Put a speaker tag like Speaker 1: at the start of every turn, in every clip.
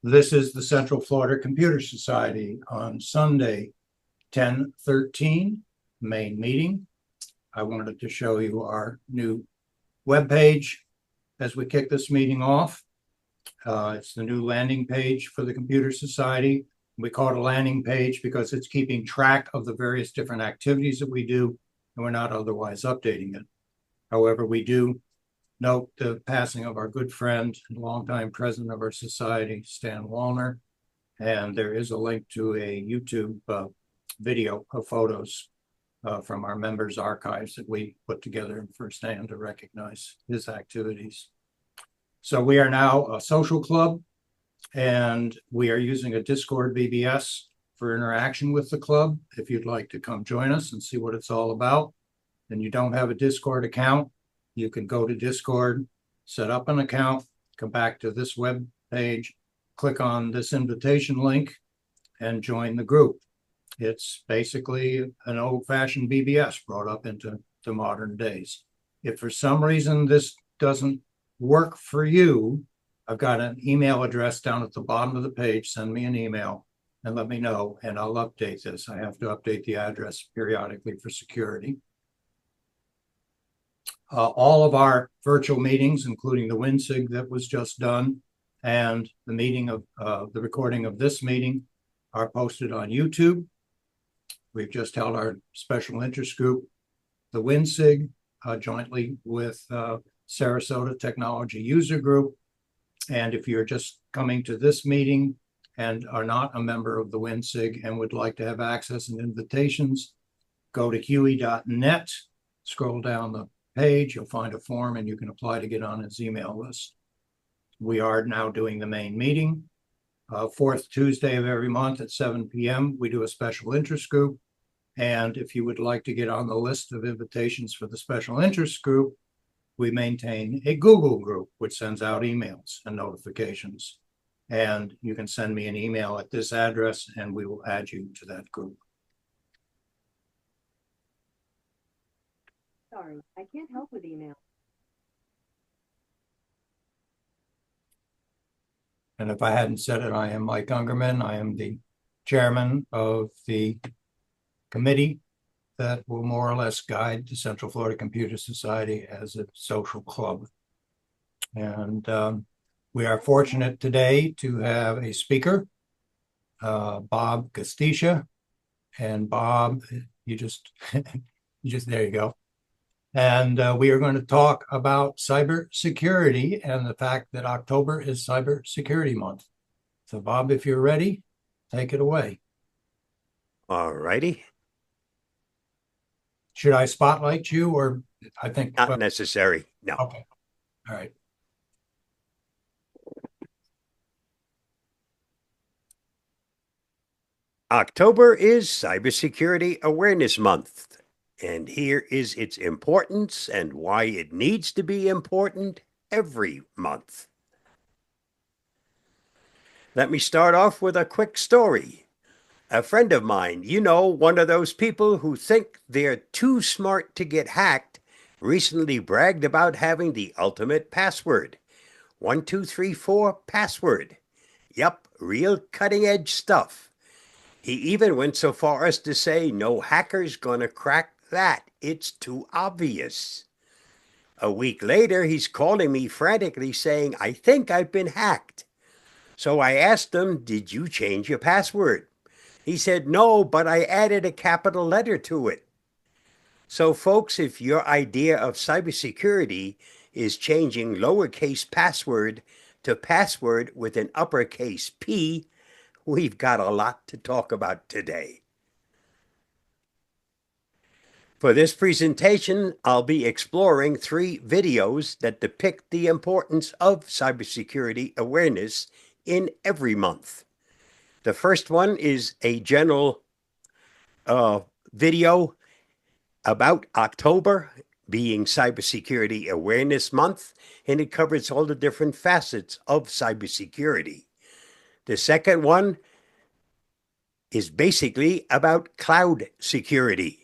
Speaker 1: This is the Central Florida Computer Society on Sunday, 10/13, main meeting. I wanted to show you our new webpage as we kick this meeting off. It's the new landing page for the Computer Society. We call it a landing page because it's keeping track of the various different activities that we do, and we're not otherwise updating it. However, we do note the passing of our good friend and longtime president of our society, Stan Wallner, and there is a link to a YouTube video of photos from our members' archives that we put together in firsthand to recognize his activities. So we are now a social club, and we are using a Discord BBS for interaction with the club. If you'd like to come join us and see what it's all about, and you don't have a Discord account, you can go to Discord, set up an account, come back to this web page, click on this invitation link, and join the group. It's basically an old-fashioned BBS brought up into modern days. If for some reason this doesn't work for you, I've got an email address down at the bottom of the page. Send me an email and let me know, and I'll update this. I have to update the address periodically for security. All of our virtual meetings, including the WinSig that was just done, and the meeting of the recording of this meeting, are posted on YouTube. We've just held our special interest group, the WinSig, jointly with Sarasota Technology User Group. And if you're just coming to this meeting and are not a member of the WinSig and would like to have access and invitations, go to huey.net, scroll down the page, you'll find a form and you can apply to get on his email list. We are now doing the main meeting. Fourth Tuesday of every month at 7 p.m. we do a special interest group. And if you would like to get on the list of invitations for the special interest group, we maintain a Google group, which sends out emails and notifications. And you can send me an email at this address and we will add you to that group.
Speaker 2: Sorry, I can't help with email.
Speaker 1: And if I hadn't said it, I am Mike Ungerman. I am the chairman of the committee that will more or less guide the Central Florida Computer Society as a social club. And we are fortunate today to have a speaker, Bob Gostischa. And Bob, you just there you go. And we are going to talk about cybersecurity and the fact that October is Cybersecurity Month. So Bob, if you're ready, take it away.
Speaker 3: All righty.
Speaker 1: Should I spotlight you, or I think
Speaker 3: not necessary? No.
Speaker 1: Okay. All right.
Speaker 3: October is Cybersecurity Awareness Month, and here is its importance and why it needs to be important every month. Let me start off with a quick story. A friend of mine, one of those people who think they're too smart to get hacked, recently bragged about having the ultimate password. 1234 password. Yup, real cutting-edge stuff. He even went so far as to say no hacker's gonna crack that. It's too obvious. A week later, he's calling me frantically saying, I think I've been hacked. So I asked him, did you change your password? He said, no, but I added a capital letter to it. So folks, if your idea of cybersecurity is changing lowercase password to password with an uppercase P, we've got a lot to talk about today. For this presentation, I'll be exploring 3 videos that depict the importance of cybersecurity awareness in every month. The first one is a general video about October being Cybersecurity Awareness Month, and it covers all the different facets of cybersecurity. The second one is basically about cloud security.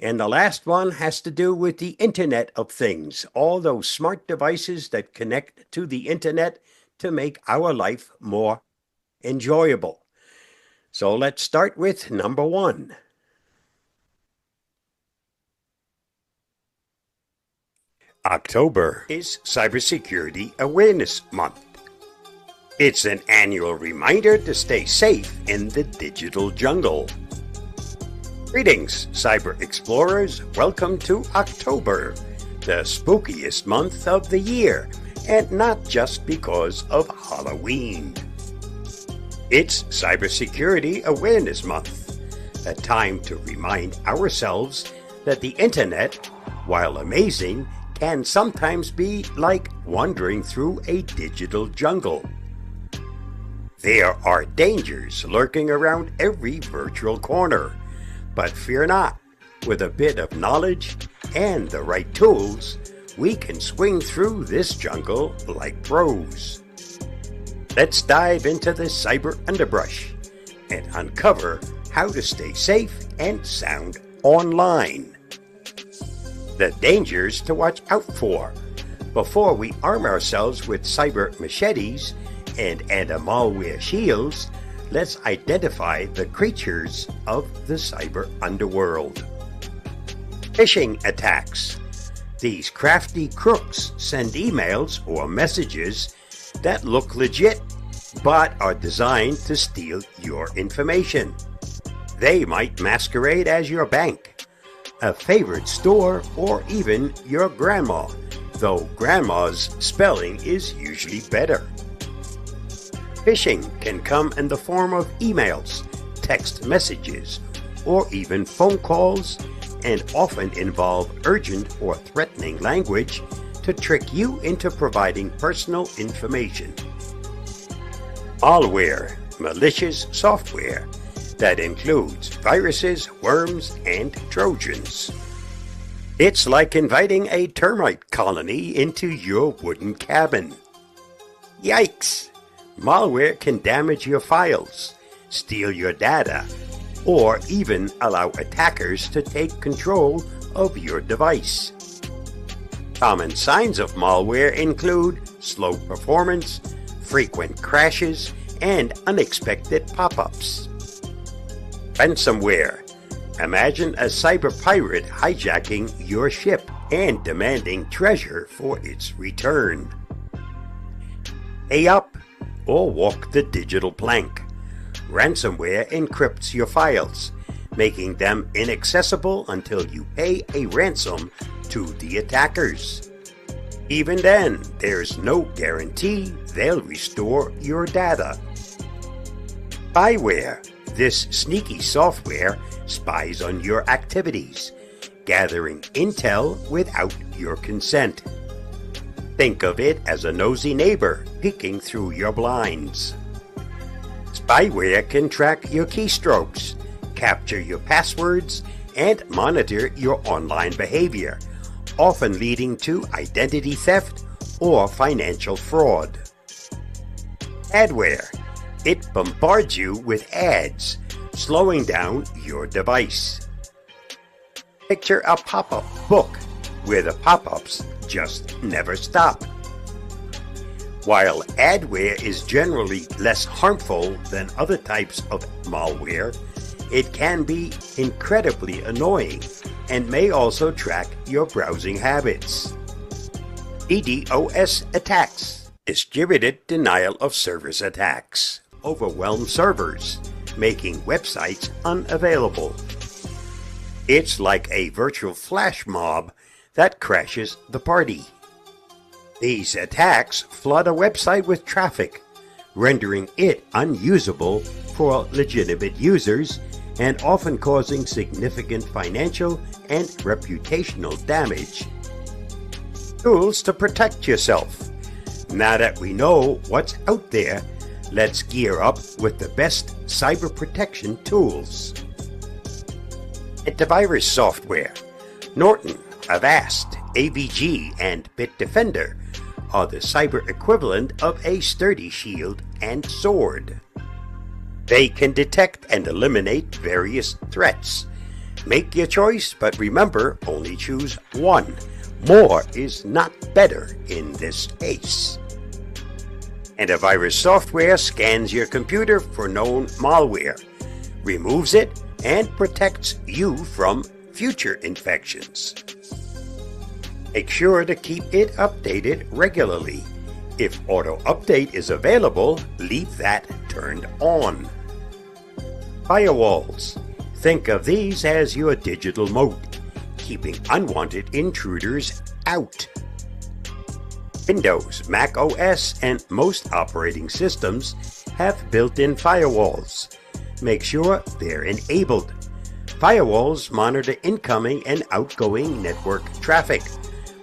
Speaker 3: And the last one has to do with the Internet of Things, all those smart devices that connect to the Internet to make our life more enjoyable. So let's start with number 1. October is Cybersecurity Awareness Month. It's an annual reminder to stay safe in the digital jungle. Greetings, cyber explorers. Welcome to October, the spookiest month of the year, and not just because of Halloween. It's Cybersecurity Awareness Month, a time to remind ourselves that the internet, while amazing, can sometimes be like wandering through a digital jungle. There are dangers lurking around every virtual corner, but fear not. With a bit of knowledge and the right tools, we can swing through this jungle like pros. Let's dive into the cyber underbrush and uncover how to stay safe and sound online. The dangers to watch out for. Before we arm ourselves with cyber machetes and anti-malware shields, let's identify the creatures of the cyber underworld. Phishing attacks. These crafty crooks send emails or messages that look legit but are designed to steal your information. They might masquerade as your bank, a favorite store, or even your grandma, though grandma's spelling is usually better. Phishing can come in the form of emails, text messages, or even phone calls, and often involve urgent or threatening language to trick you into providing personal information. Malware, malicious software that includes viruses, worms, and Trojans. It's like inviting a termite colony into your wooden cabin. Yikes! Malware can damage your files, steal your data, or even allow attackers to take control of your device. Common signs of malware include slow performance, frequent crashes, and unexpected pop-ups. Ransomware. Imagine a cyber pirate hijacking your ship and demanding treasure for its return. Pay up or walk the digital plank. Ransomware encrypts your files, making them inaccessible until you pay a ransom to the attackers. Even then, there's no guarantee they'll restore your data. Spyware. This sneaky software spies on your activities, gathering intel without your consent. Think of it as a nosy neighbor peeking through your blinds. Spyware can track your keystrokes, capture your passwords, and monitor your online behavior, often leading to identity theft or financial fraud. Adware. It bombards you with ads, slowing down your device. Picture a pop-up book where the pop-ups just never stop. While adware is generally less harmful than other types of malware, it can be incredibly annoying and may also track your browsing habits. DDoS attacks. Distributed denial of service attacks. Overwhelm servers, making websites unavailable. It's like a virtual flash mob that crashes the party. These attacks flood a website with traffic, rendering it unusable for legitimate users and often causing significant financial and reputational damage. Tools to protect yourself. Now that we know what's out there, let's gear up with the best cyber protection tools. Antivirus software. Norton, Avast, AVG, and Bitdefender are the cyber equivalent of a sturdy shield and sword. They can detect and eliminate various threats. Make your choice, but remember, only choose one. More is not better in this case. Antivirus software scans your computer for known malware, removes it, and protects you from future infections. Make sure to keep it updated regularly. If auto update is available, leave that turned on. Firewalls. Think of these as your digital moat, keeping unwanted intruders out. Windows, Mac OS, and most operating systems have built-in firewalls. Make sure they're enabled. Firewalls monitor incoming and outgoing network traffic,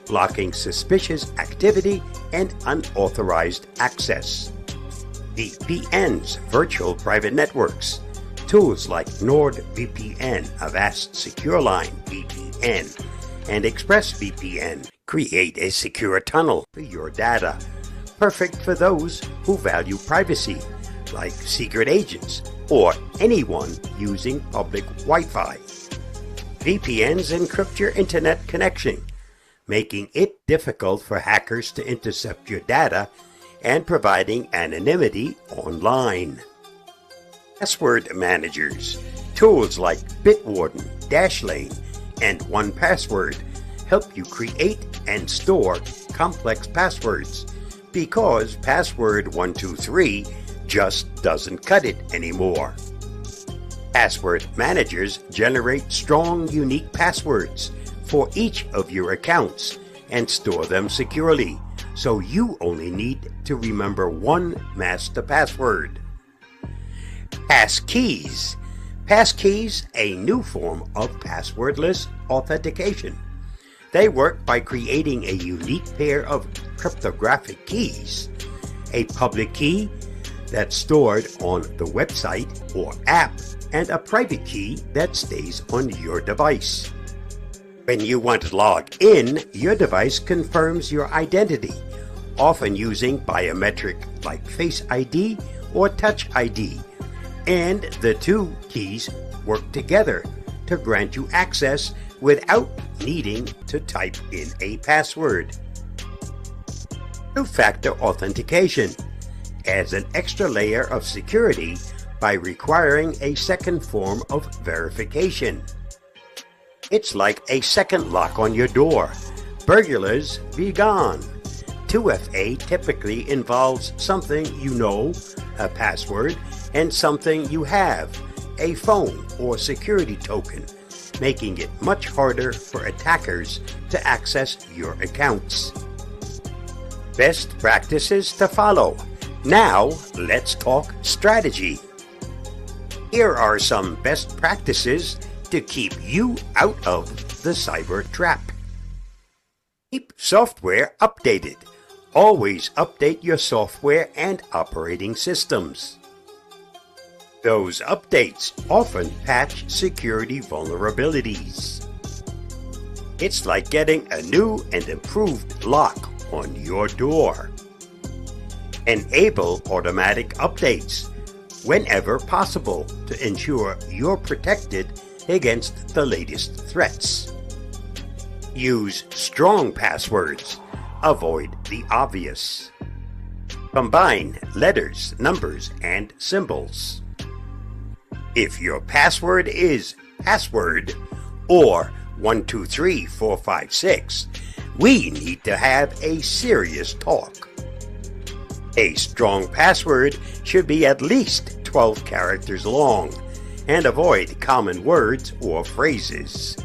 Speaker 3: blocking suspicious activity and unauthorized access. VPNs, virtual private networks. Tools like NordVPN, Avast Secure Line VPN, and ExpressVPN create a secure tunnel for your data, perfect for those who value privacy, like secret agents or anyone using public Wi-Fi. VPNs encrypt your internet connection, making it difficult for hackers to intercept your data and providing anonymity online. Password managers. Tools like Bitwarden, Dashlane, and 1Password help you create and store complex passwords because password 123 just doesn't cut it anymore. Password managers generate strong, unique passwords for each of your accounts and store them securely, so you only need to remember one master password. Passkeys. Passkeys, a new form of passwordless authentication. They work by creating a unique pair of cryptographic keys, a public key that's stored on the website or app, and a private key that stays on your device. When you want to log in, your device confirms your identity, often using biometric like Face ID or Touch ID, and the two keys work together to grant you access without needing to type in a password. Two-factor authentication adds an extra layer of security by requiring a second form of verification. It's like a second lock on your door. Burglars, be gone. 2FA typically involves something you know, a password, and something you have, a phone or security token, making it much harder for attackers to access your accounts. Best practices to follow. Now, let's talk strategy. Here are some best practices to keep you out of the cyber trap. Keep software updated. Always update your software and operating systems. Those updates often patch security vulnerabilities. It's like getting a new and improved lock on your door. Enable automatic updates whenever possible to ensure you're protected against the latest threats. Use strong passwords. Avoid the obvious. Combine letters, numbers, and symbols. If your password is password or 123456, we need to have a serious talk. A strong password should be at least 12 characters long and avoid common words or phrases.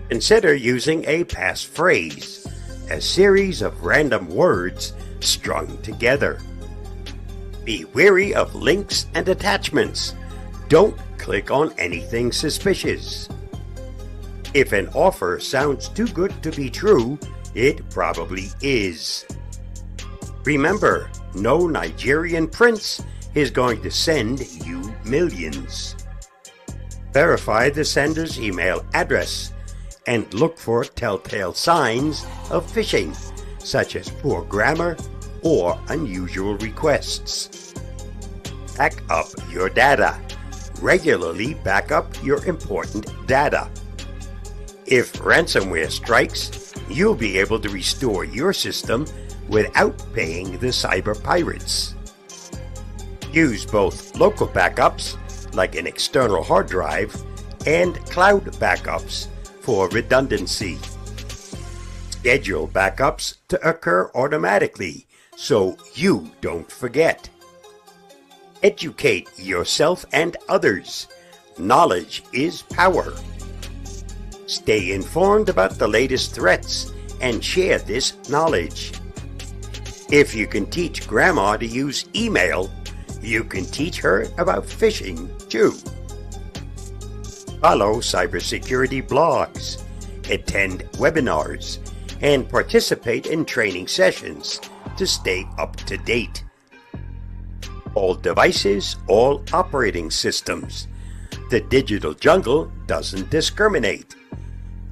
Speaker 3: Consider using a passphrase, a series of random words strung together. Be wary of links and attachments. Don't click on anything suspicious. If an offer sounds too good to be true, it probably is. Remember, no Nigerian prince is going to send you millions. Verify the sender's email address and look for telltale signs of phishing, such as poor grammar or unusual requests. Back up your data. Regularly back up your important data. If ransomware strikes, you'll be able to restore your system without paying the cyber pirates. Use both local backups, like an external hard drive, and cloud backups for redundancy. Schedule backups to occur automatically so you don't forget. Educate yourself and others. Knowledge is power. Stay informed about the latest threats and share this knowledge. If you can teach Grandma to use email, you can teach her about phishing too. Follow cybersecurity blogs, attend webinars, and participate in training sessions to stay up to date. All devices, all operating systems. The digital jungle doesn't discriminate.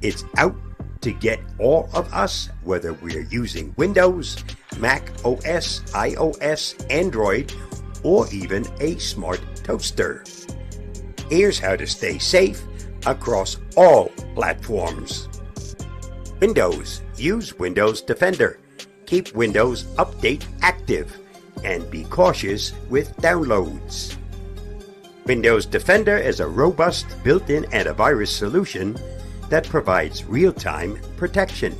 Speaker 3: It's out to get all of us, whether we're using Windows, Mac OS, iOS, Android, or even a smart toaster. Here's how to stay safe across all platforms. Windows. Use Windows Defender. Keep Windows Update active and be cautious with downloads. Windows Defender is a robust built-in antivirus solution that provides real-time protection.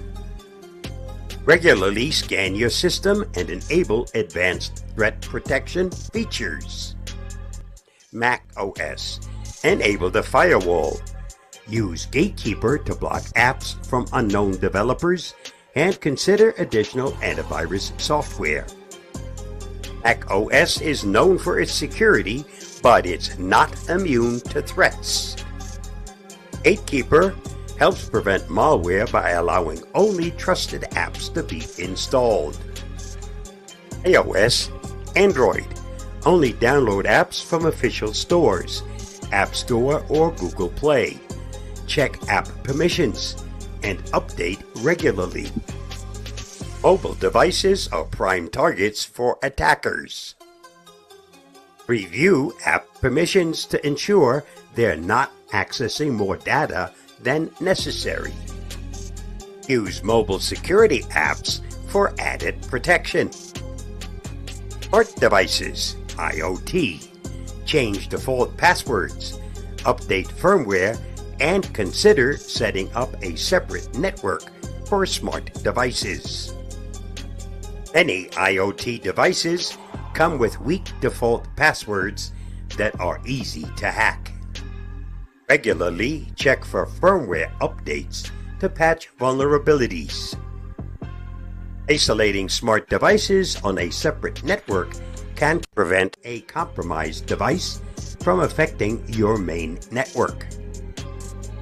Speaker 3: Regularly scan your system and enable advanced threat protection features. Mac OS. Enable the firewall. Use Gatekeeper to block apps from unknown developers and consider additional antivirus software. Mac OS is known for its security, but it's not immune to threats. Gatekeeper helps prevent malware by allowing only trusted apps to be installed. iOS, Android. Only download apps from official stores, App Store or Google Play. Check app permissions and update regularly. Mobile devices are prime targets for attackers. Review app permissions to ensure they're not accessing more data than necessary. Use mobile security apps for added protection. Smart devices, IoT. Change default passwords, update firmware, and consider setting up a separate network for smart devices. Many IoT devices come with weak default passwords that are easy to hack. Regularly check for firmware updates to patch vulnerabilities. Isolating smart devices on a separate network can prevent a compromised device from affecting your main network.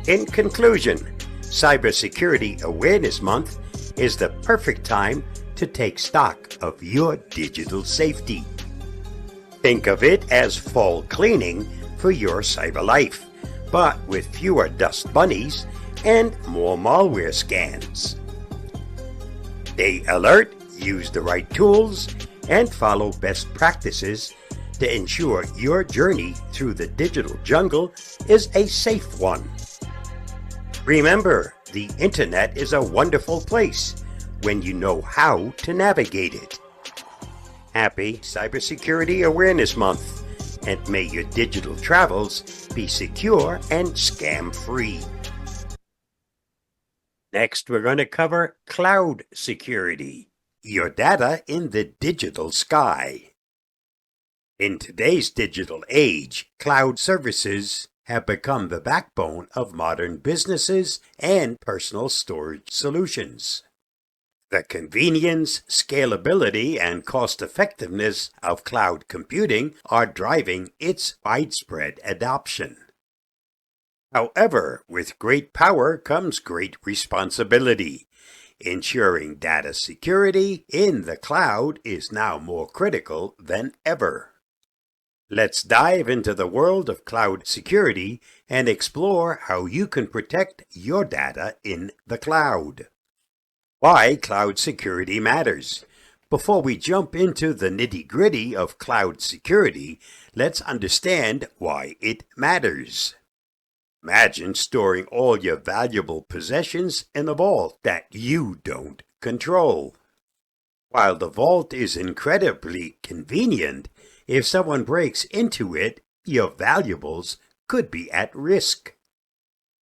Speaker 3: In conclusion, Cybersecurity Awareness Month is the perfect time to take stock of your digital safety. Think of it as fall cleaning for your cyber life, but with fewer dust bunnies and more malware scans. Stay alert, use the right tools, and follow best practices to ensure your journey through the digital jungle is a safe one. Remember, the internet is a wonderful place when you know how to navigate it. Happy Cybersecurity Awareness Month, and may your digital travels be secure and scam-free. Next, we're going to cover cloud security, your data in the digital sky. In today's digital age, cloud services have become the backbone of modern businesses and personal storage solutions. The convenience, scalability, and cost-effectiveness of cloud computing are driving its widespread adoption. However, with great power comes great responsibility. Ensuring data security in the cloud is now more critical than ever. Let's dive into the world of cloud security and explore how you can protect your data in the cloud. Why cloud security matters. Before we jump into the nitty-gritty of cloud security, let's understand why it matters. Imagine storing all your valuable possessions in a vault that you don't control. While the vault is incredibly convenient, if someone breaks into it, your valuables could be at risk.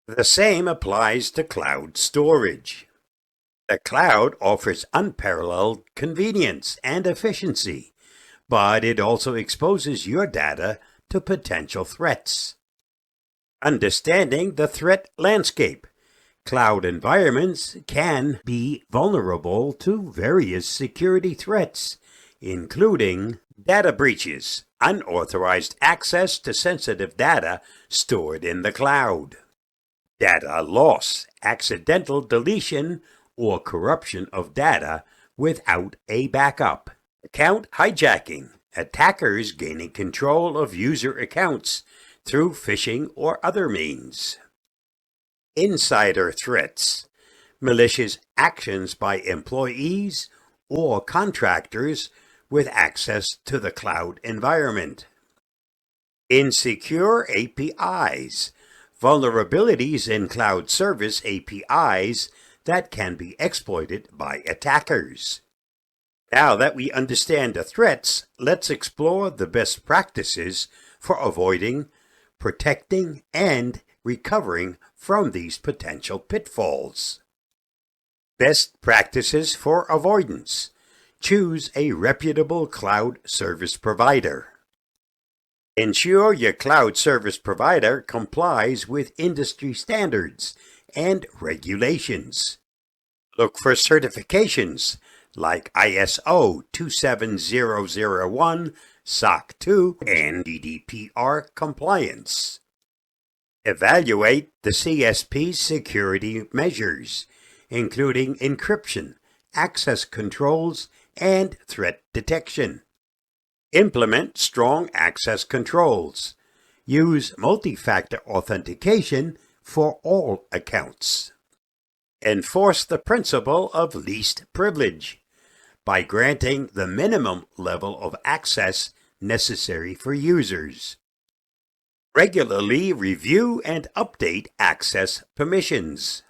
Speaker 3: The same applies to cloud storage. The cloud offers unparalleled convenience and efficiency, but it also exposes your data to potential threats. Understanding the threat landscape. Cloud environments can be vulnerable to various security threats, including data breaches, unauthorized access to sensitive data stored in the cloud, data loss, accidental deletion, or corruption of data without a backup, account hijacking, attackers gaining control of user accounts through phishing or other means. Insider threats, malicious actions by employees or contractors with access to the cloud environment. Insecure APIs, vulnerabilities in cloud service APIs that can be exploited by attackers. Now that we understand the threats, let's explore the best practices for avoiding, protecting, and recovering from these potential pitfalls. Best practices for avoidance. Choose a reputable cloud service provider. Ensure your cloud service provider complies with industry standards and regulations. Look for certifications like ISO 27001, SOC 2, and GDPR compliance. Evaluate the CSP security measures, including encryption, access controls, and threat detection. Implement strong access controls. Use multi-factor authentication for all accounts. Enforce the principle of least privilege by granting the minimum level of access necessary for users. Regularly review and update access permissions.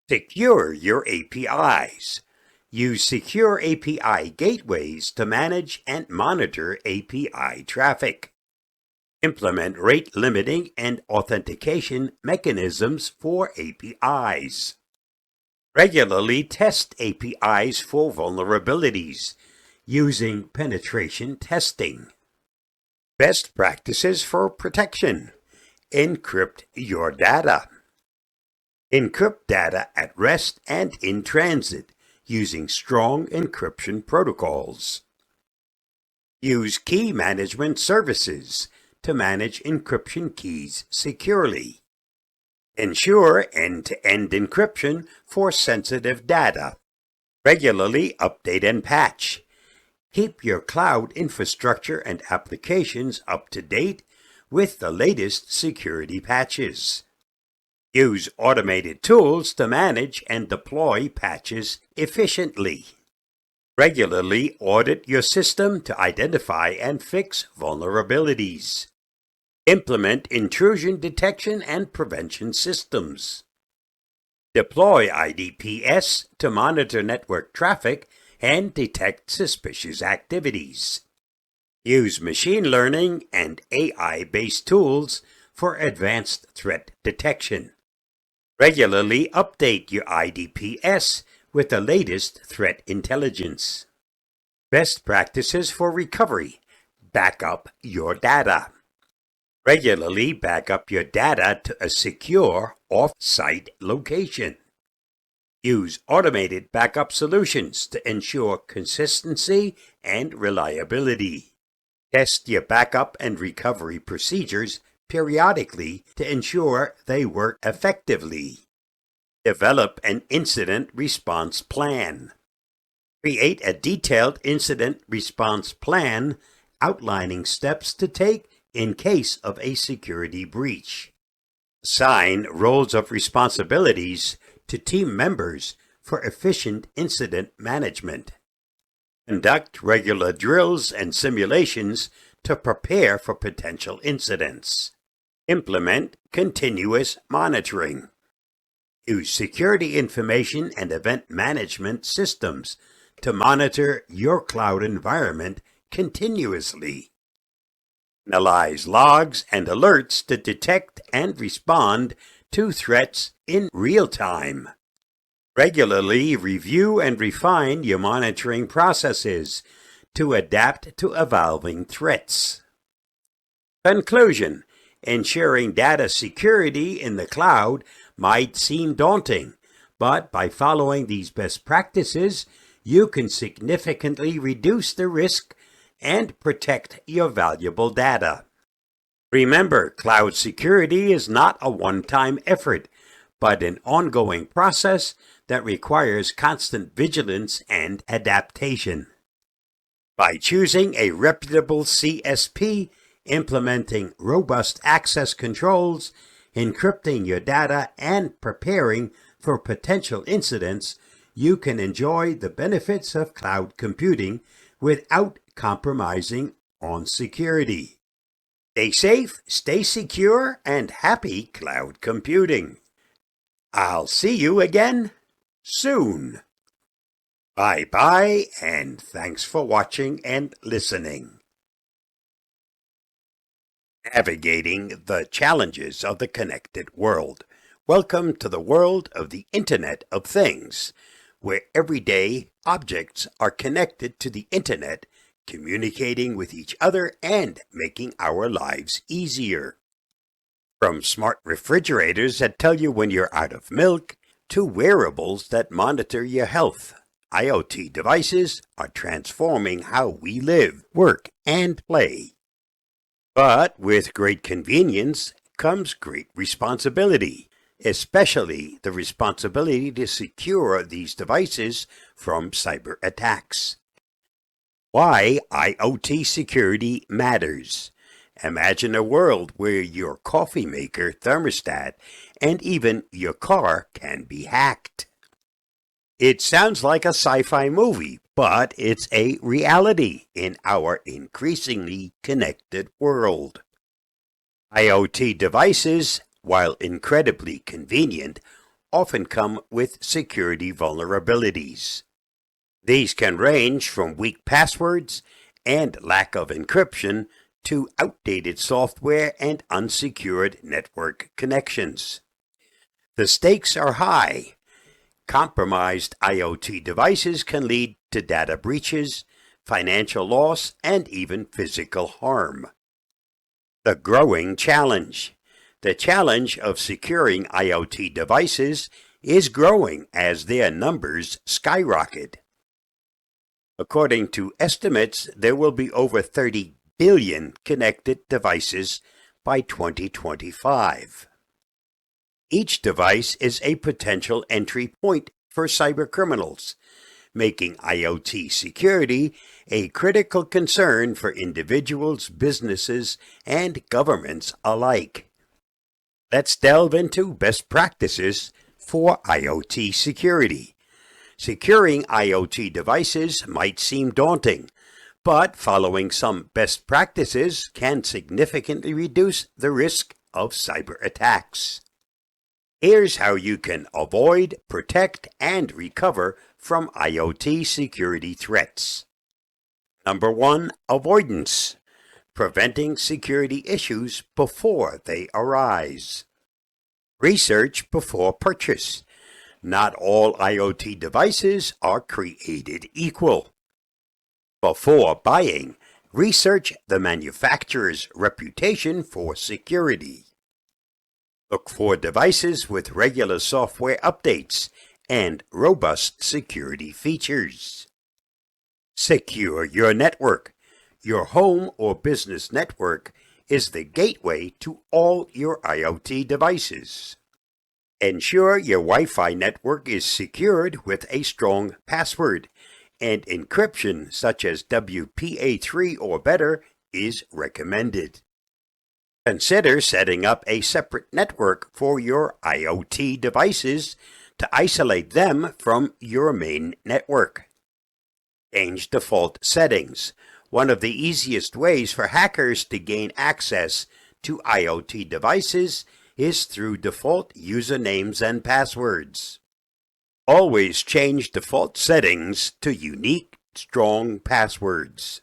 Speaker 3: Secure your APIs. Use secure API gateways to manage and monitor API traffic. Implement rate limiting and authentication mechanisms for APIs. Regularly test APIs for vulnerabilities using penetration testing. Best practices for protection. Encrypt your data. Encrypt data at rest and in transit using strong encryption protocols. Use key management services to manage encryption keys securely. Ensure end-to-end encryption for sensitive data. Regularly update and patch. Keep your cloud infrastructure and applications up to date with the latest security patches. Use automated tools to manage and deploy patches efficiently. Regularly audit your system to identify and fix vulnerabilities. Implement intrusion detection and prevention systems. Deploy IDPS to monitor network traffic and detect suspicious activities. Use machine learning and AI-based tools for advanced threat detection. Regularly update your IDPS with the latest threat intelligence. Best practices for recovery. Back up your data. Regularly back up your data to a secure off-site location. Use automated backup solutions to ensure consistency and reliability. Test your backup and recovery procedures periodically to ensure they work effectively. Develop an incident response plan. Create a detailed incident response plan outlining steps to take in case of a security breach. Assign roles of responsibilities to team members for efficient incident management. Conduct regular drills and simulations to prepare for potential incidents. Implement continuous monitoring. Use security information and event management systems to monitor your cloud environment continuously. Analyze logs and alerts to detect and respond to threats in real time. Regularly review and refine your monitoring processes to adapt to evolving threats. Conclusion: ensuring data security in the cloud might seem daunting, but by following these best practices, you can significantly reduce the risk and protect your valuable data. Remember, cloud security is not a one-time effort, but an ongoing process that requires constant vigilance and adaptation. By choosing a reputable CSP, implementing robust access controls, encrypting your data, and preparing for potential incidents, you can enjoy the benefits of cloud computing without compromising on security. Stay safe, stay secure, and happy cloud computing. I'll see you again soon. Bye-bye, and thanks for watching and listening. Navigating the challenges of the connected world. Welcome to the world of the Internet of Things, where everyday objects are connected to the Internet, communicating with each other and making our lives easier. From smart refrigerators that tell you when you're out of milk, to wearables that monitor your health, IoT devices are transforming how we live, work, and play. But with great convenience comes great responsibility, especially the responsibility to secure these devices from cyber attacks. Why IoT security matters. Imagine a world where your coffee maker, thermostat, and even your car can be hacked. It sounds like a sci-fi movie, but it's a reality in our increasingly connected world. IoT devices, while incredibly convenient, often come with security vulnerabilities. These can range from weak passwords and lack of encryption to outdated software and unsecured network connections. The stakes are high. Compromised IoT devices can lead to data breaches, financial loss, and even physical harm. The growing challenge. The challenge of securing IoT devices is growing as their numbers skyrocket. According to estimates, there will be over 30 billion connected devices by 2025. Each device is a potential entry point for cybercriminals, making IoT security a critical concern for individuals, businesses, and governments alike. Let's delve into best practices for IoT security. Securing IoT devices might seem daunting, but following some best practices can significantly reduce the risk of cyber attacks. Here's how you can avoid, protect, and recover from IoT security threats. Number 1, avoidance. Preventing security issues before they arise. Research before purchase. Not all IoT devices are created equal. Before buying, research the manufacturer's reputation for security. Look for devices with regular software updates and robust security features. Secure your network. Your home or business network is the gateway to all your IoT devices. Ensure your Wi-Fi network is secured with a strong password, and encryption such as WPA3 or better is recommended. Consider setting up a separate network for your IoT devices to isolate them from your main network. Change default settings. One of the easiest ways for hackers to gain access to IoT devices is through default usernames and passwords. Always change default settings to unique, strong passwords.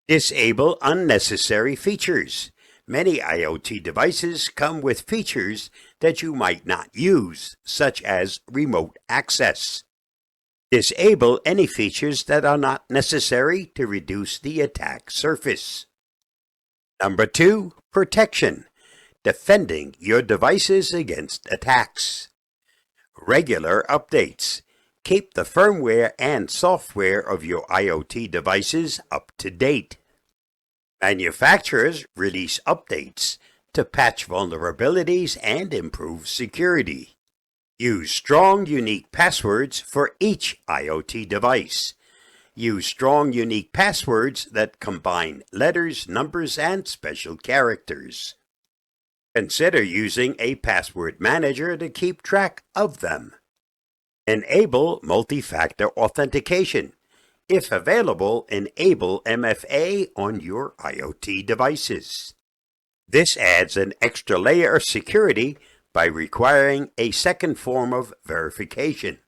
Speaker 3: Disable unnecessary features. Many IoT devices come with features that you might not use, such as remote access. Disable any features that are not necessary to reduce the attack surface. Number 2, protection. Defending your devices against attacks. Regular updates. Keep the firmware and software of your IoT devices up to date. Manufacturers release updates to patch vulnerabilities and improve security. Use strong, unique passwords for each IoT device. Use strong, unique passwords that combine letters, numbers, and special characters. Consider using a password manager to keep track of them. Enable multi-factor authentication. If available, enable MFA on your IoT devices. This adds an extra layer of security by requiring a second form of verification,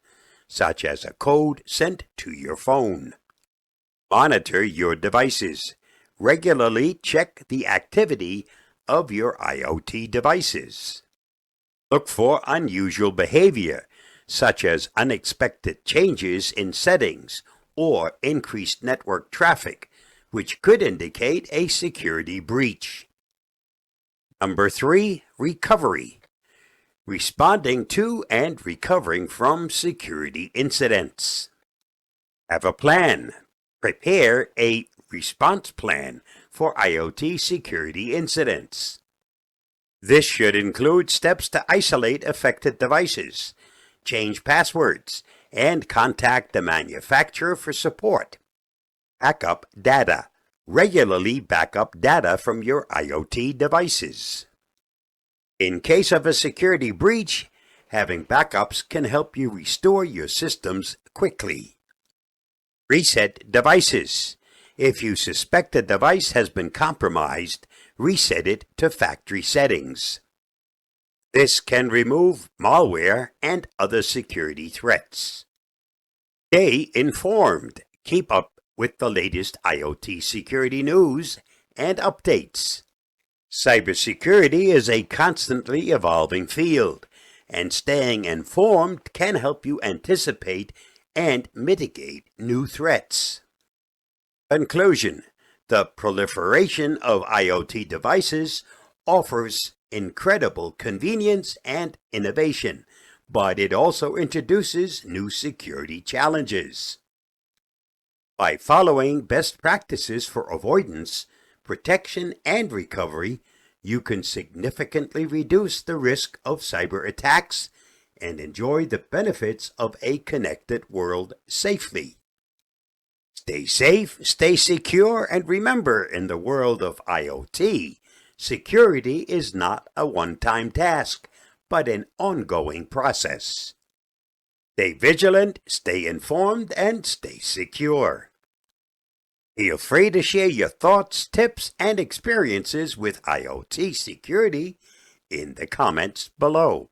Speaker 3: such as a code sent to your phone. Monitor your devices. Regularly check the activity of your IoT devices. Look for unusual behavior, such as unexpected changes in settings or increased network traffic, which could indicate a security breach. Number 3, recovery. Responding to and recovering from security incidents. Have a plan. Prepare a response plan for IoT security incidents. This should include steps to isolate affected devices, change passwords, and contact the manufacturer for support. Backup data. Regularly backup data from your IoT devices. In case of a security breach, having backups can help you restore your systems quickly. Reset devices. If you suspect a device has been compromised, reset it to factory settings. This can remove malware and other security threats. Stay informed. Keep up with the latest IoT security news and updates. Cybersecurity is a constantly evolving field, and staying informed can help you anticipate and mitigate new threats. Conclusion: the proliferation of IoT devices offers incredible convenience and innovation, but it also introduces new security challenges. By following best practices for avoidance, protection, and recovery, you can significantly reduce the risk of cyber attacks and enjoy the benefits of a connected world safely. Stay safe, stay secure, and remember, in the world of IoT, security is not a one-time task, but an ongoing process. Stay vigilant, stay informed, and stay secure. Feel free to share your thoughts, tips, and experiences with IoT security in the comments below.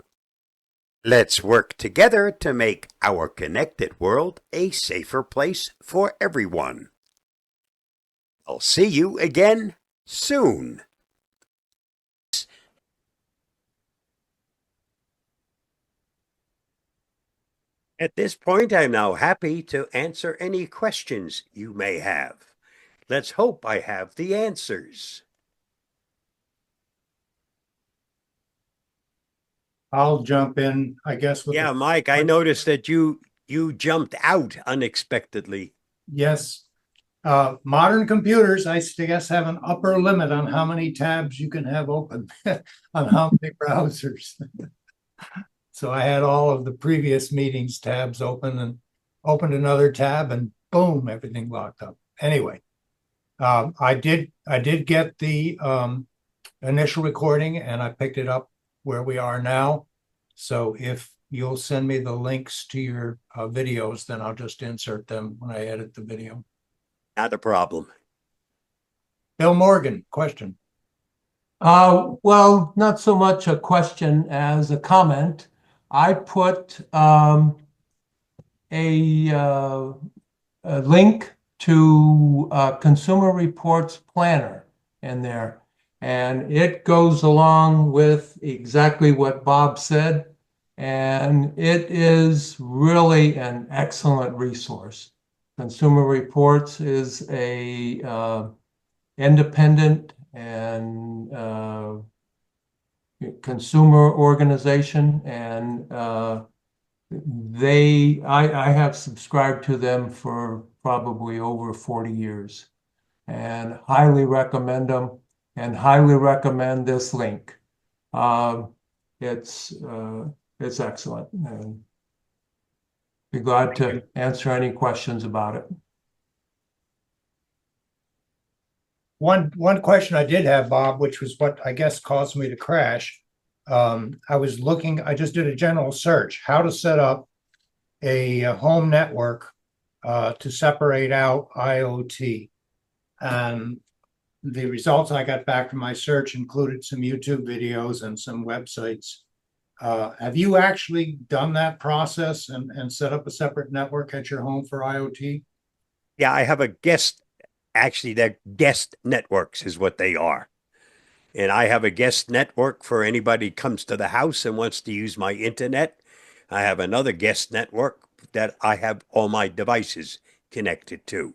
Speaker 3: Let's work together to make our connected world a safer place for everyone. I'll see you again soon. At this point, I'm now happy to answer any questions you may have. Let's hope I have the answers.
Speaker 1: I'll jump in, I guess. With
Speaker 3: Yeah, Mike, I noticed that you jumped out unexpectedly.
Speaker 1: Yes. Modern computers, I guess, have an upper limit on how many tabs you can have open on how many browsers. So I had all of the previous meetings tabs open and opened another tab and boom, everything locked up. Anyway, I did get the initial recording and I picked it up where we are now. So if you'll send me the links to your videos, then I'll just insert them when I edit the video.
Speaker 3: Not a problem.
Speaker 1: Bill Morgan, question.
Speaker 4: Well, not so much a question as a comment. I put a link to Consumer Reports Planner in there. And it goes along with exactly what Bob said. And it is really an excellent resource. Consumer Reports is a independent and consumer organization, and I have subscribed to them for probably over 40 years, and highly recommend them, and highly recommend this link. Um, it's excellent, and be glad to answer any questions about it.
Speaker 1: One question I did have, Bob, which was what I guess caused me to crash. I just did a general search, how to set up a home network to separate out IoT. And the results I got back from my search included some YouTube videos and some websites. Have you actually done that process and set up a separate network at your home for IoT?
Speaker 3: Yeah, I have a guest. Actually, they're guest networks, is what they are. And I have a guest network for anybody who comes to the house and wants to use my internet. I have another guest network that I have all my devices connected to.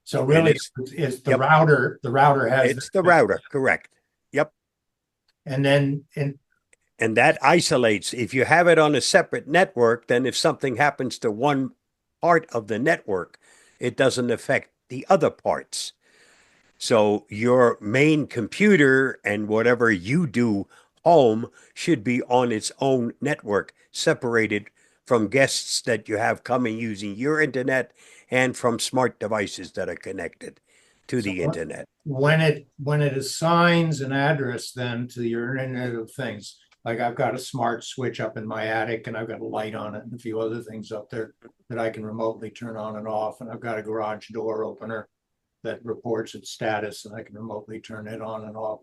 Speaker 1: So
Speaker 3: And
Speaker 1: really,
Speaker 3: it's,
Speaker 1: it's the
Speaker 3: yep,
Speaker 1: router. The router has
Speaker 3: it's the router, correct. Yep.
Speaker 1: and then
Speaker 3: And that isolates. If you have it on a separate network, then if something happens to one part of the network, it doesn't affect the other parts. So your main computer and whatever you do home should be on its own network, separated from guests that you have coming using your internet and from smart devices that are connected to
Speaker 1: so
Speaker 3: the internet.
Speaker 1: when it assigns an address then to your Internet of Things, like I've got a smart switch up in my attic and I've got a light on it and a few other things up there that I can remotely turn on and off, and I've got a garage door opener that reports its status and I can remotely turn it on and off.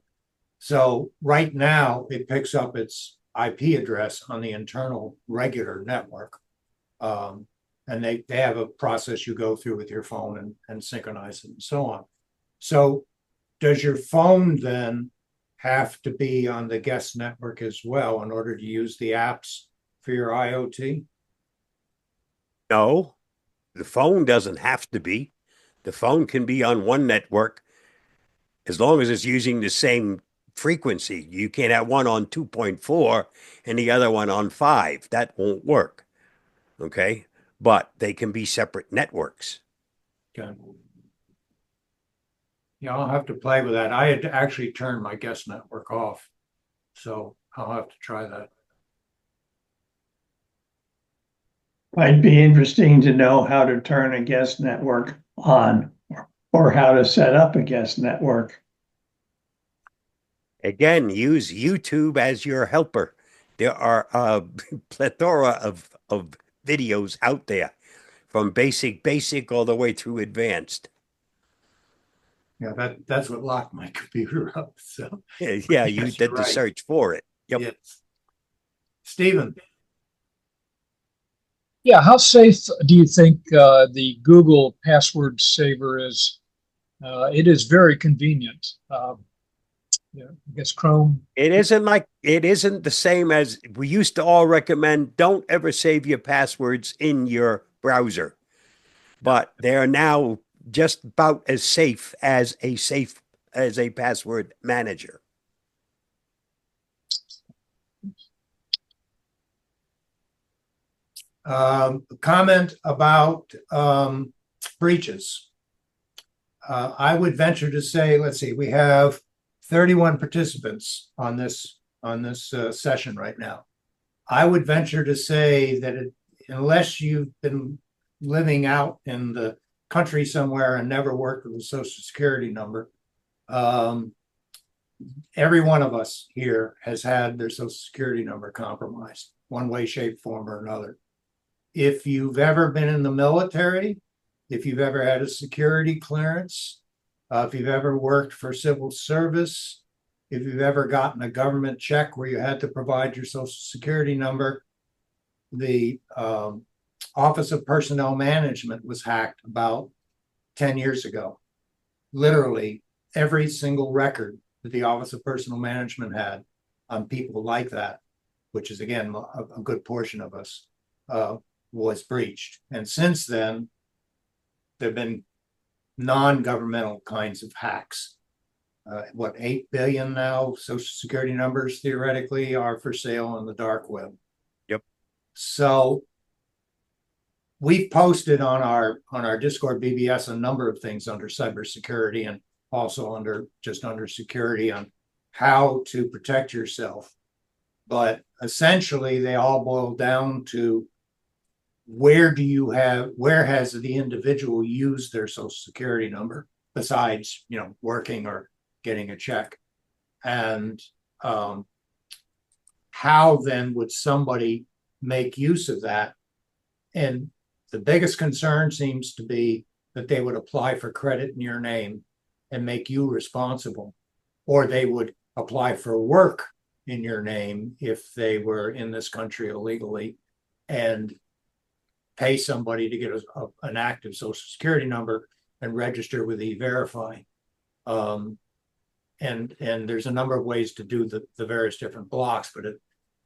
Speaker 1: So right now it picks up its IP address on the internal regular network. And they have a process you go through with your phone and synchronize it and so on. So does your phone then have to be on the guest network as well in order to use the apps for your IoT?
Speaker 3: No, the phone doesn't have to be. The phone can be on one network as long as it's using the same frequency. You can't have one on 2.4 and the other one on 5. That won't work. Okay. But they can be separate networks.
Speaker 1: Okay. Yeah, I'll have to play with that. I had to actually turn my guest network off, so I'll have to try that.
Speaker 5: Might be interesting to know how to turn a guest network on or how to set up a guest network.
Speaker 3: Again, use YouTube as your helper. There are a plethora of videos out there from basic all the way through advanced.
Speaker 1: Yeah, that's what locked my computer up. So
Speaker 3: Yeah, you
Speaker 1: yes,
Speaker 3: did
Speaker 1: you're
Speaker 3: the
Speaker 1: right.
Speaker 3: search for it. Yep.
Speaker 1: Yes. Stephen,
Speaker 6: Yeah, how safe do you think the Google password saver is? It is very convenient. Yeah, I guess Chrome.
Speaker 3: It isn't the same as we used to all recommend. Don't ever save your passwords in your browser, but they are now just about as safe as a password manager.
Speaker 1: comment about breaches. I would venture to say, let's see, we have 31 participants on this session right now. I would venture to say that unless you've been living out in the country somewhere and never worked with a social security number, every one of us here has had their social security number compromised one way, shape, form, or another. If you've ever been in the military, if you've ever had a security clearance, if you've ever worked for civil service, if you've ever gotten a government check where you had to provide your social security number, the Office of Personnel Management was hacked about 10 years ago. Literally every single record that the Office of Personnel Management had on people like that, which is again a good portion of us, was breached. And since then, there have been non-governmental kinds of hacks. 8 billion now social security numbers theoretically are for sale on the dark web.
Speaker 3: Yep.
Speaker 1: So we've posted on our Discord BBS a number of things under cybersecurity and also under security on how to protect yourself. But essentially they all boil down to where has the individual used their social security number besides, working or getting a check, and how then would somebody make use of that? And the biggest concern seems to be that they would apply for credit in your name and make you responsible, or they would apply for work in your name if they were in this country illegally and pay somebody to get an active social security number and register with E-Verify. And there's a number of ways to do the various different blocks, but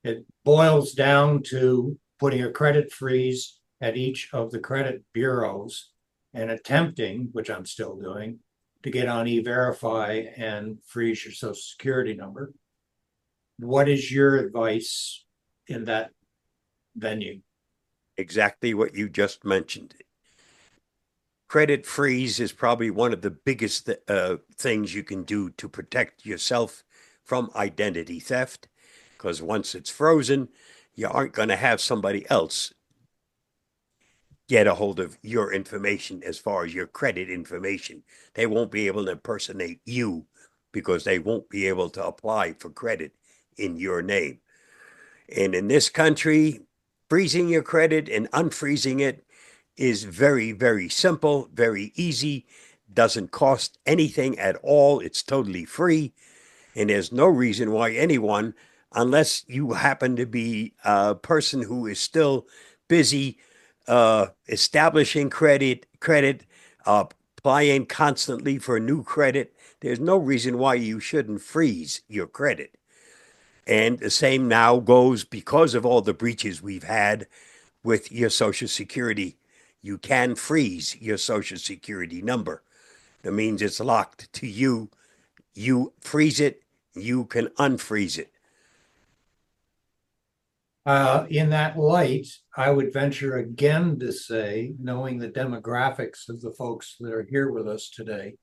Speaker 1: it boils down to putting a credit freeze at each of the credit bureaus and attempting, which I'm still doing, to get on E-Verify and freeze your social security number. What is your advice in that venue?
Speaker 3: Exactly what you just mentioned. Credit freeze is probably one of the biggest things you can do to protect yourself from identity theft, because once it's frozen, you aren't going to have somebody else get a hold of your information as far as your credit information. They won't be able to impersonate you because they won't be able to apply for credit in your name. And in this country, freezing your credit and unfreezing it is very, very simple, very easy, doesn't cost anything at all. It's totally free. And there's no reason why anyone, unless you happen to be a person who is still busy establishing credit, applying constantly for new credit, there's no reason why you shouldn't freeze your credit. And the same now goes because of all the breaches we've had with your Social Security. You can freeze your Social Security number. That means it's locked to you. You freeze it, you can unfreeze it.
Speaker 1: In that light, I would venture again to say, knowing the demographics of the folks that are here with us today,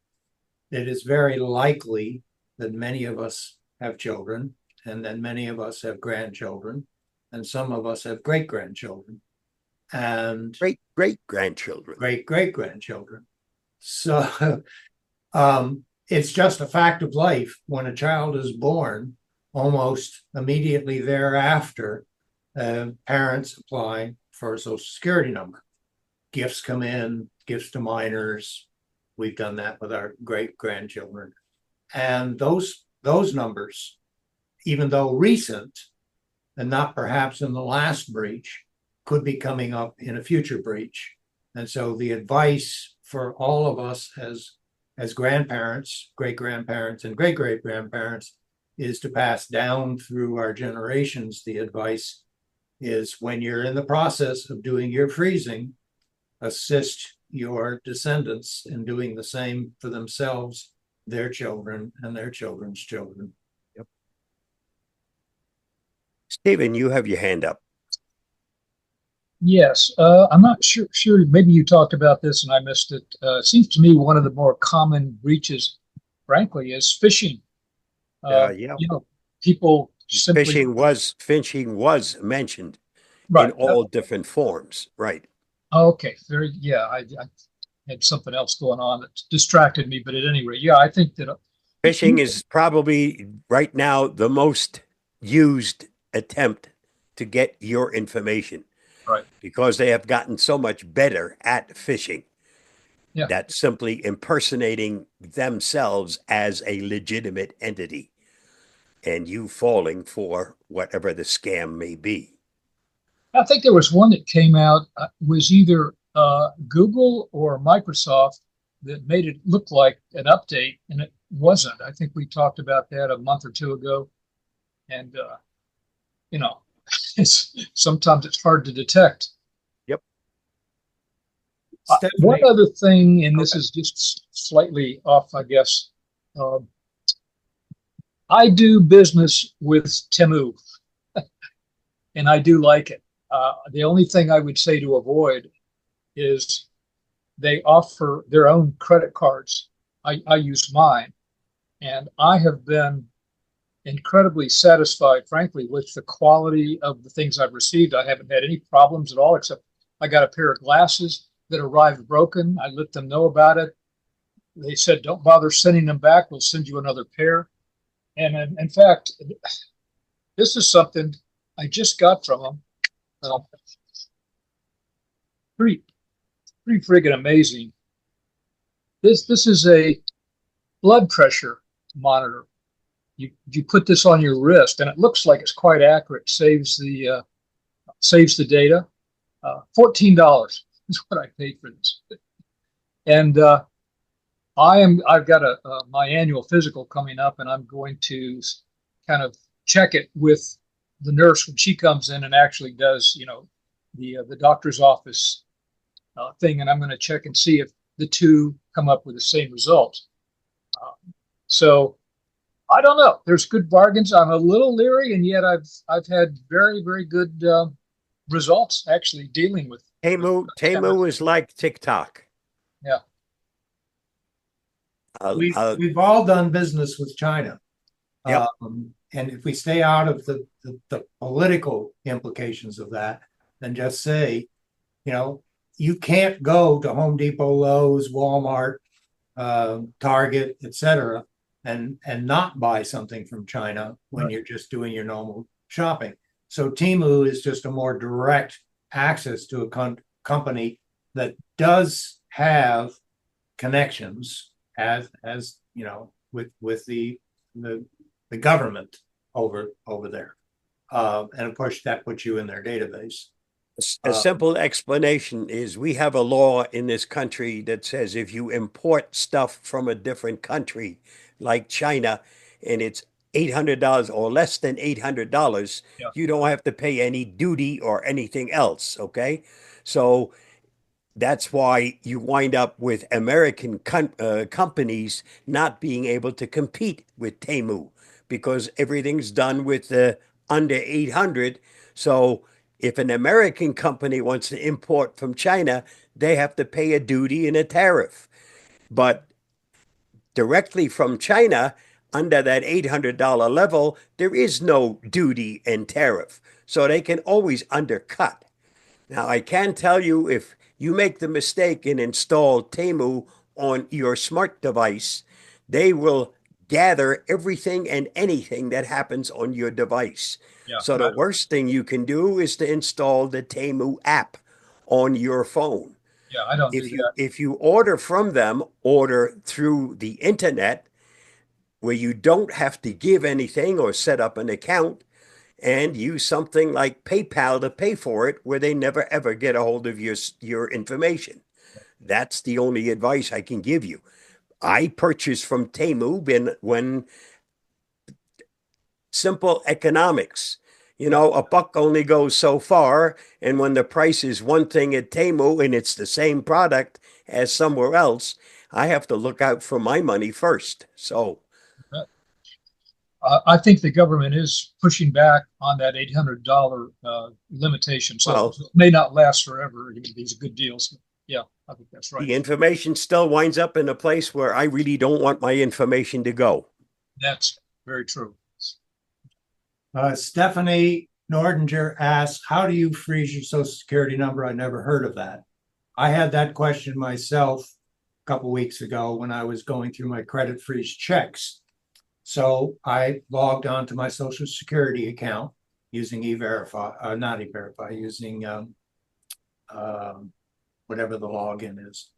Speaker 1: it is very likely that many of us have children, and then many of us have grandchildren, and some of us have great-grandchildren, and
Speaker 3: Great-grandchildren.
Speaker 1: great-great-grandchildren. So it's just a fact of life. When a child is born, almost immediately thereafter, parents apply for a social security number. Gifts come in, gifts to minors. We've done that with our great-grandchildren. And those numbers, even though recent and not perhaps in the last breach, could be coming up in a future breach. And so the advice for all of us as grandparents, great-grandparents, and great-great-grandparents is to pass down through our generations. The advice is, when you're in the process of doing your freezing, assist your descendants in doing the same for themselves, their children, and their children's children.
Speaker 3: Yep. Stephen, you have your hand up.
Speaker 6: Yes, I'm not sure. Maybe you talked about this and I missed it. It seems to me one of the more common breaches, frankly, is phishing.
Speaker 3: Yeah.
Speaker 6: People simply
Speaker 3: Phishing was mentioned
Speaker 6: right.
Speaker 3: in all different forms, right?
Speaker 6: Okay, I had something else going on that distracted me, but at any rate, yeah, I think that
Speaker 3: Phishing is probably right now the most used attempt to get your information.
Speaker 6: Right.
Speaker 3: Because they have gotten so much better at phishing.
Speaker 6: Yeah.
Speaker 3: That's simply impersonating themselves as a legitimate entity and you falling for whatever the scam may be.
Speaker 6: I think there was one that came out, was either Google or Microsoft, that made it look like an update, and it wasn't. I think we talked about that a month or two ago, and you know, sometimes it's hard to detect.
Speaker 3: Yep.
Speaker 6: One
Speaker 1: Stephanie,
Speaker 6: other thing, and this
Speaker 3: Okay.
Speaker 6: is just slightly off, I guess. Um, I do business with Temu, and I do like it. The only thing I would say to avoid is they offer their own credit cards. I use mine, and I have been incredibly satisfied, frankly, with the quality of the things I've received. I haven't had any problems at all, except I got a pair of glasses that arrived broken. I let them know about it. They said, don't bother sending them back. We'll send you another pair. And in fact, this is something I just got from them. Pretty, pretty friggin' amazing. This is a blood pressure monitor. You put this on your wrist, and it looks like it's quite accurate. Saves the data. $14 is what I paid for this, and I've got my annual physical coming up, and I'm going to kind of check it with the nurse when she comes in and actually does, the doctor's office thing, and I'm going to check and see if the two come up with the same result. So I don't know. There's good bargains. I'm a little leery, and yet I've had very, very good results actually dealing with.
Speaker 3: Temu is like TikTok.
Speaker 6: Yeah.
Speaker 1: we've all done business with China.
Speaker 3: Yep.
Speaker 1: And if we stay out of the political implications of that, then just say, you can't go to Home Depot, Lowe's, Walmart, Target, etc., and not buy something from China when
Speaker 6: Right.
Speaker 1: you're just doing your normal shopping. So Temu is just a more direct access to a company that does have connections as with the government over there, and of course that puts you in their database.
Speaker 3: A simple explanation is we have a law in this country that says if you import stuff from a different country, like China, and it's $800 or less than $800,
Speaker 6: Yeah.
Speaker 3: you don't have to pay any duty or anything else. Okay. So that's why you wind up with American companies not being able to compete with Temu because everything's done with the under 800. So if an American company wants to import from China, they have to pay a duty and a tariff. But directly from China, under that $800 level, there is no duty and tariff. So they can always undercut. Now, I can tell you if you make the mistake and install Temu on your smart device, they will gather everything and anything that happens on your device.
Speaker 6: Yeah.
Speaker 3: So the worst thing you can do is to install the Temu app on your phone.
Speaker 6: Yeah, I don't do that.
Speaker 3: If you order from them, order through the internet where you don't have to give anything or set up an account and use something like PayPal to pay for it where they never ever get a hold of your information. That's the only advice I can give you. I purchased from Temu when simple economics. A buck only goes so far, and when the price is one thing at Temu and it's the same product as somewhere else, I have to look out for my money first. So
Speaker 6: I think the government is pushing back on that $800 limitation, so
Speaker 3: Well,
Speaker 6: it may not last forever. These are good deals. Yeah, I think that's right.
Speaker 3: the information still winds up in a place where I really don't want my information to go.
Speaker 6: That's very true.
Speaker 1: Stephanie Nordinger asks, how do you freeze your social security number? I never heard of that. I had that question myself a couple weeks ago when I was going through my credit freeze checks. So I logged onto my social security account using not E-Verify, using whatever the login is.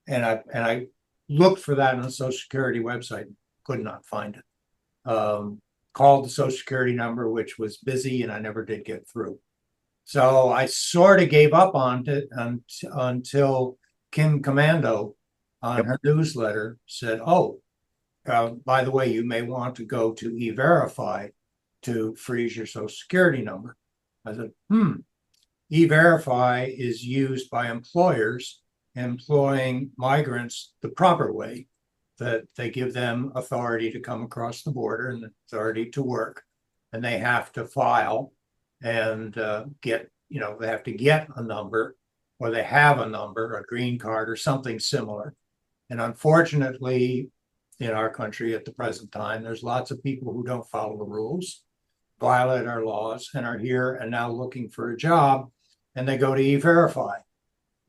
Speaker 1: And I looked for that on the social security website, could not find it. Called the social security number, which was busy, and I never did get through. So I sort of gave up on it until Kim Commando on
Speaker 3: Yep.
Speaker 1: her newsletter said, "Oh, by the way, you may want to go to E-Verify to freeze your Social Security number." I said, E-Verify is used by employers employing migrants the proper way, that they give them authority to come across the border and authority to work, and they have to file and get, they have to get a number, or they have a number, a green card or something similar. And unfortunately, in our country at the present time, there's lots of people who don't follow the rules, violate our laws, and are here and now looking for a job, and they go to E-Verify.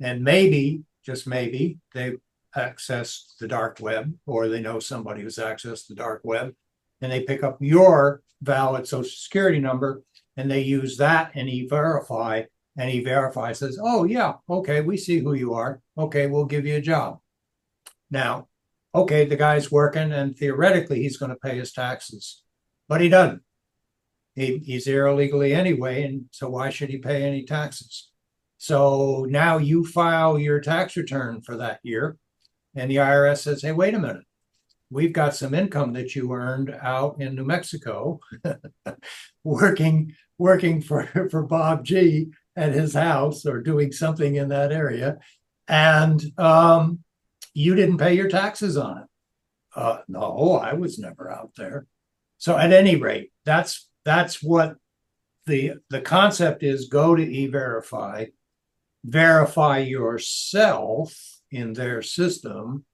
Speaker 1: And maybe, just maybe, they access the dark web, or they know somebody who's accessed the dark web, and they pick up your valid Social Security number, and they use that in E-Verify, and E-Verify says, "Oh, yeah, okay, we see who you are. Okay, we'll give you a job." Now, okay, the guy's working, and theoretically, he's going to pay his taxes, but he doesn't. He's here illegally anyway, and so why should he pay any taxes? So now you file your tax return for that year, and the IRS says, "Hey, wait a minute. We've got some income that you earned out in New Mexico working for Bob G at his house, or doing something in that area, and you didn't pay your taxes on it." No, I was never out there. So at any rate, that's what the concept is. Go to E-Verify, verify yourself in their system,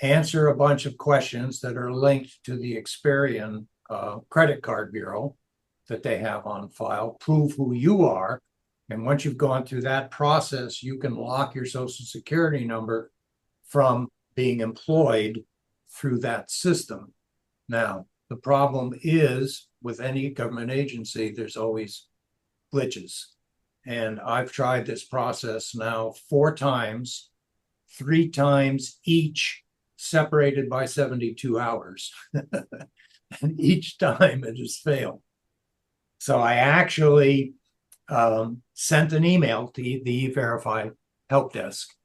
Speaker 1: answer a bunch of questions that are linked to the Experian credit card bureau that they have on file, prove who you are. And once you've gone through that process, you can lock your Social Security number from being employed through that system. Now, the problem is, with any government agency, there's always glitches. And I've tried this process now 4 times, 3 times each separated by 72 hours. And each time it has failed. So I actually sent an email to the E-Verify help desk,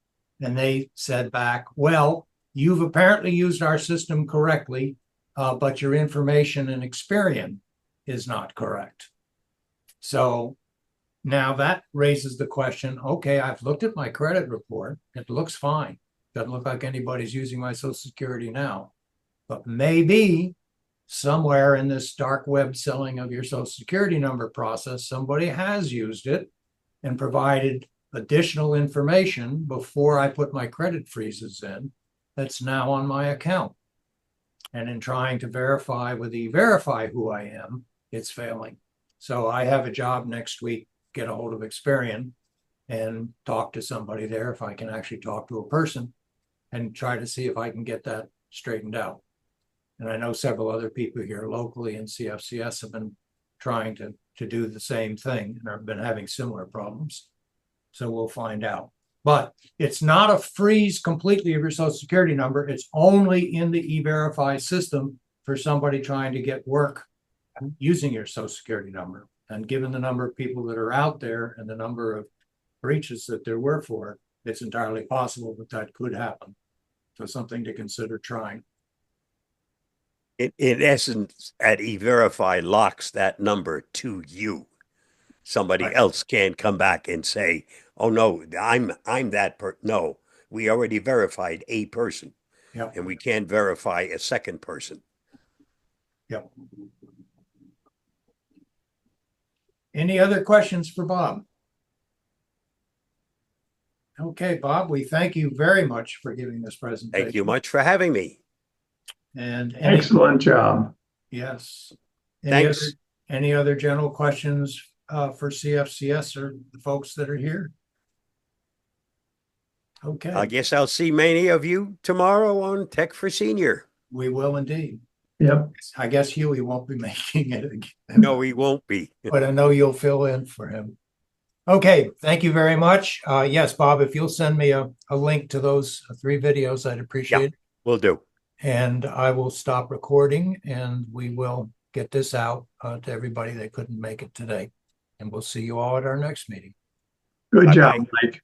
Speaker 1: and they said back, "Well, you've apparently used our system correctly, but your information in Experian is not correct." So now that raises the question, okay, I've looked at my credit report. It looks fine. Doesn't look like anybody's using my Social Security now. But maybe somewhere in this dark web selling of your Social Security number process, somebody has used it and provided additional information before I put my credit freezes in that's now on my account. And in trying to verify with E-Verify who I am, it's failing. So I have a job next week, get a hold of Experian and talk to somebody there, if I can actually talk to a person, and try to see if I can get that straightened out. And I know several other people here locally in CFCS have been trying to do the same thing and have been having similar problems. So we'll find out. But it's not a freeze completely of your Social Security number. It's only in the E-Verify system for somebody trying to get work using your Social Security number. And given the number of people that are out there and the number of breaches that there were for it, it's entirely possible that that could happen. So something to consider trying.
Speaker 3: In essence, at E-Verify locks that number to you. Somebody
Speaker 1: Right.
Speaker 3: else can't come back and say, "Oh no, I'm that person." No, we already verified a person,
Speaker 1: Yep.
Speaker 3: and we can't verify a second person.
Speaker 1: Yep. Any other questions for Bob? Okay, Bob, we thank you very much for giving this presentation.
Speaker 3: Thank you much for having me.
Speaker 1: And
Speaker 5: Excellent job.
Speaker 1: yes.
Speaker 3: Thanks.
Speaker 1: Any other general questions for CFCS or the folks that are here? Okay,
Speaker 3: I guess I'll see many of you tomorrow on Tech for Senior.
Speaker 1: we will indeed.
Speaker 5: Yep.
Speaker 1: I guess Huey won't be making it again.
Speaker 3: No, he won't be.
Speaker 1: But I know you'll fill in for him. Okay, thank you very much. Yes, Bob, if you'll send me a link to those 3 videos, I'd appreciate it.
Speaker 3: Will do.
Speaker 1: And I will stop recording and we will get this out to everybody that couldn't make it today. And we'll see you all at our next meeting.
Speaker 5: Good
Speaker 3: Bye-bye.
Speaker 5: job, Mike.